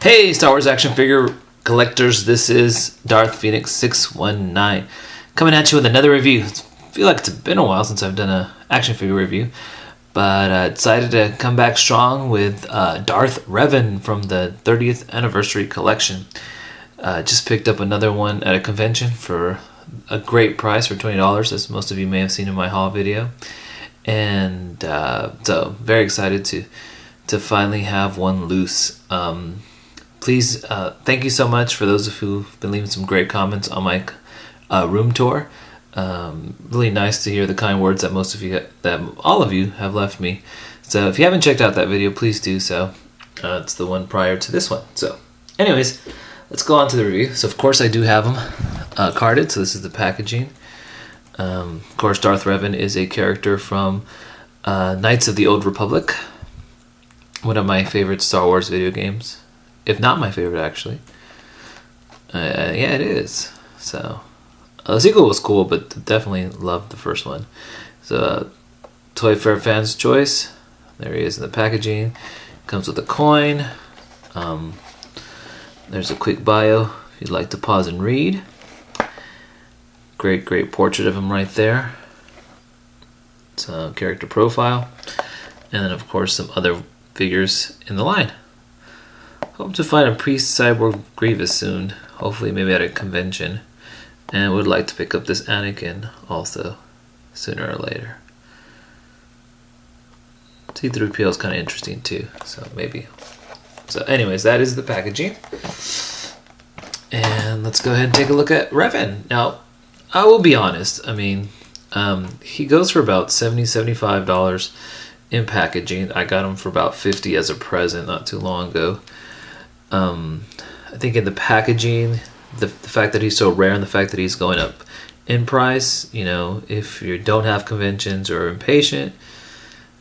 Hey, Star Wars action figure collectors, this is Darth Phoenix 619 coming at you with another review. I feel like it's been a while since I've done an action figure review, but I decided to come back strong with Darth Revan from the 30th anniversary collection. Just picked up another one at a convention for a great price for $20, as most of you may have seen in my haul video, and so very excited to finally have one loose. Please, thank you so much for those of you who've been leaving some great comments on my room tour. Really nice to hear the kind words that all of you have left me. So if you haven't checked out that video, please do so. It's the one prior to this one. So anyways, let's go on to the review. So of course I do have them carded. So this is the packaging. Of course, Darth Revan is a character from Knights of the Old Republic, one of my favorite Star Wars video games. If not my favorite, actually. Yeah, it is. So, the sequel was cool, but definitely loved the first one. So, Toy Fair Fan's Choice. There he is in the packaging. Comes with a coin. There's a quick bio if you'd like to pause and read. Great portrait of him right there. It's a character profile. And then, of course, some other figures in the line. Hope to find a pre-cyborg Grievous soon, hopefully maybe at a convention, and would like to pick up this Anakin also sooner or later. C-3PO is kind of interesting too, so maybe. So anyways, that is the packaging, and let's go ahead and take a look at Revan. Now, I will be honest, I mean, he goes for about $75 in packaging. I got him for about $50 as a present not too long ago. I think in the packaging, the fact that he's so rare and the fact that he's going up in price, you know, if you don't have conventions or are impatient,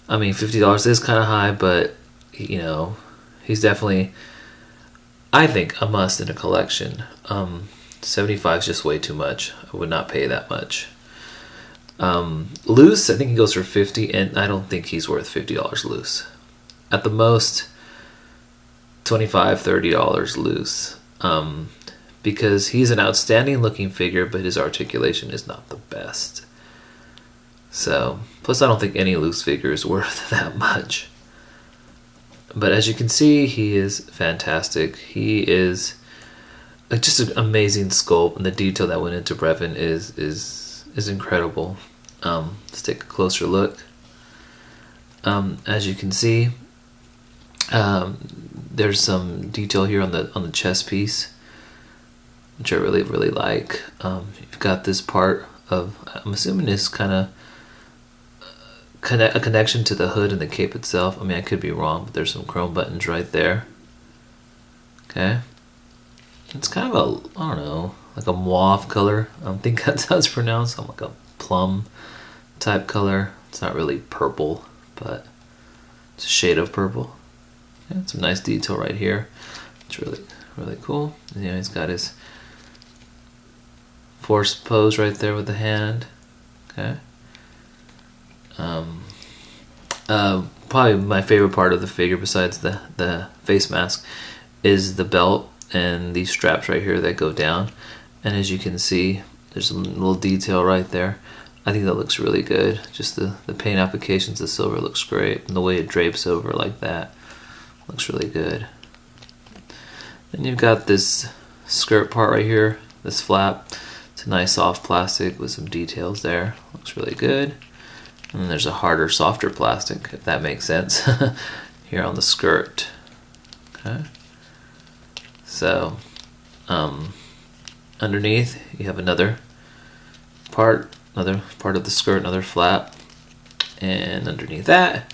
I mean, $50 is kind of high, but, you know, he's definitely, I think, a must in a collection. 75 is just way too much. I would not pay that much. Loose, I think he goes for $50, and I don't think he's worth $50 loose. At the most, $25, $30 loose, because he's an outstanding looking figure, but his articulation is not the best. So, plus I don't think any loose figure is worth that much. But as you can see, he is fantastic. He is just an amazing sculpt, and the detail that went into Revan is incredible. Let's take a closer look. As you can see, there's some detail here on the chest piece, which I really like. You've got this part of, I'm assuming is kind of a connection to the hood and the cape itself. I mean, I could be wrong, but there's some chrome buttons right there. Okay, it's kind of a, I don't know, like a mauve color. I don't think that's how it's pronounced. Like a plum type color. It's not really purple, but it's a shade of purple. Yeah, some nice detail right here. It's really cool. And, yeah, he's got his force pose right there with the hand. Okay. Probably my favorite part of the figure, besides the face mask, is the belt and these straps right here that go down. And as you can see, there's a little detail right there. I think that looks really good. Just the paint applications, the silver looks great, and the way it drapes over like that looks really good. Then you've got this skirt part right here, this flap. It's a nice soft plastic with some details there. Looks really good. And then there's a harder, softer plastic, if that makes sense, here on the skirt. Okay. So, underneath you have another part of the skirt, another flap, and underneath that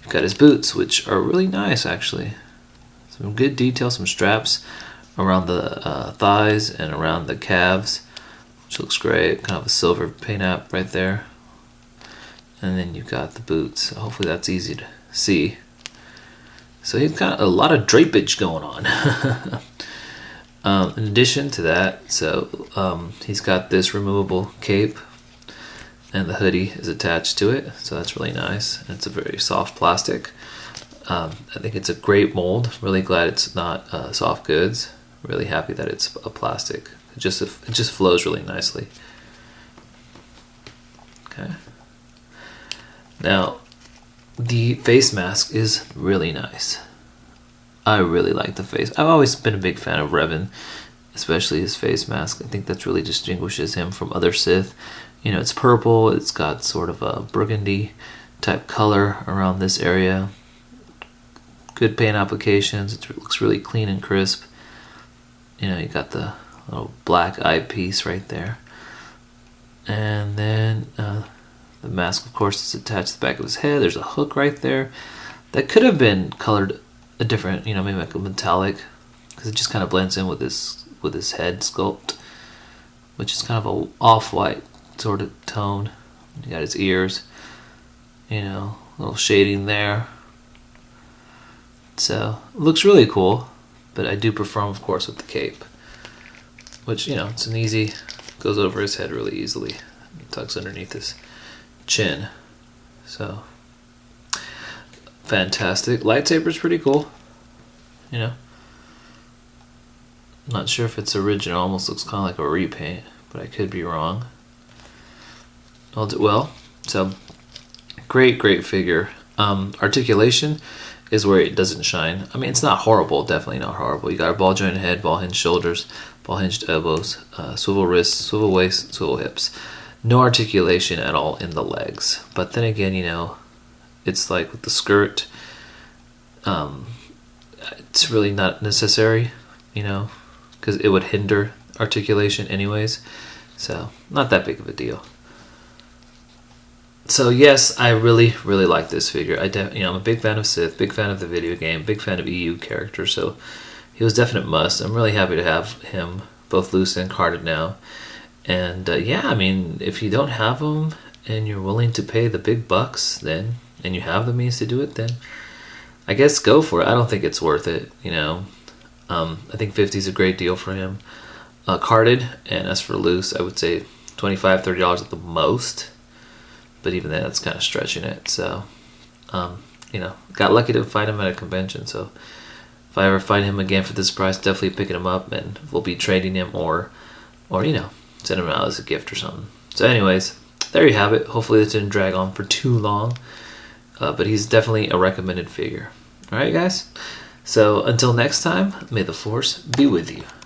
you've got his boots, which are really nice actually. Some good detail, some straps around the thighs and around the calves, which looks great. Kind of a silver paint app right there. And then you've got the boots. So hopefully that's easy to see. So he's got a lot of drapage going on. In addition to that, so he's got this removable cape, and the hoodie is attached to it, so that's really nice. It's a very soft plastic. I think it's a great mold. Really glad it's not soft goods. Really happy that it's a plastic. It just flows really nicely. Okay. Now, the face mask is really nice. I really like the face. I've always been a big fan of Revan, especially his face mask. I think that's really distinguishes him from other Sith. You know, it's purple. It's got sort of a burgundy type color around this area. Good paint applications. It looks really clean and crisp. You know, you got the little black eyepiece right there. And then the mask, of course, is attached to the back of his head. There's a hook right there. That could have been colored a different, you know, maybe like a metallic, because it just kind of blends in with his head sculpt, which is kind of a off-white sort of tone. You got his ears, you know, a little shading there. So it looks really cool, but I do prefer him, of course, with the cape, which, you know, it's an easy, goes over his head really easily. It tucks underneath his chin. So fantastic. Lightsaber's pretty cool, you know. Not sure if it's original. Almost looks kind of like a repaint, but I could be wrong. Well, so great figure. Articulation is where it doesn't shine. I mean, it's not horrible, definitely not horrible. You got a ball jointed head, ball hinged shoulders, ball hinged elbows, swivel wrists, swivel waist, swivel hips. No articulation at all in the legs. But then again, you know, it's like with the skirt, it's really not necessary, you know, because it would hinder articulation anyways. So not that big of a deal. So yes, I really like this figure. You know, I'm a big fan of Sith, big fan of the video game, big fan of EU characters. So he was a definite must. I'm really happy to have him both loose and carded now. And yeah, I mean, if you don't have them and you're willing to pay the big bucks, then, and you have the means to do it, then I guess go for it. I don't think it's worth it, you know. I think 50 is a great deal for him. Carded, and as for loose, I would say $25, $30 at the most. But even then, that's kind of stretching it. So, you know, got lucky to find him at a convention. So if I ever find him again for this price, definitely picking him up, and we'll be trading him or you know, send him out as a gift or something. So anyways, there you have it. Hopefully this didn't drag on for too long. But he's definitely a recommended figure. Alright guys? So until next time, may the Force be with you.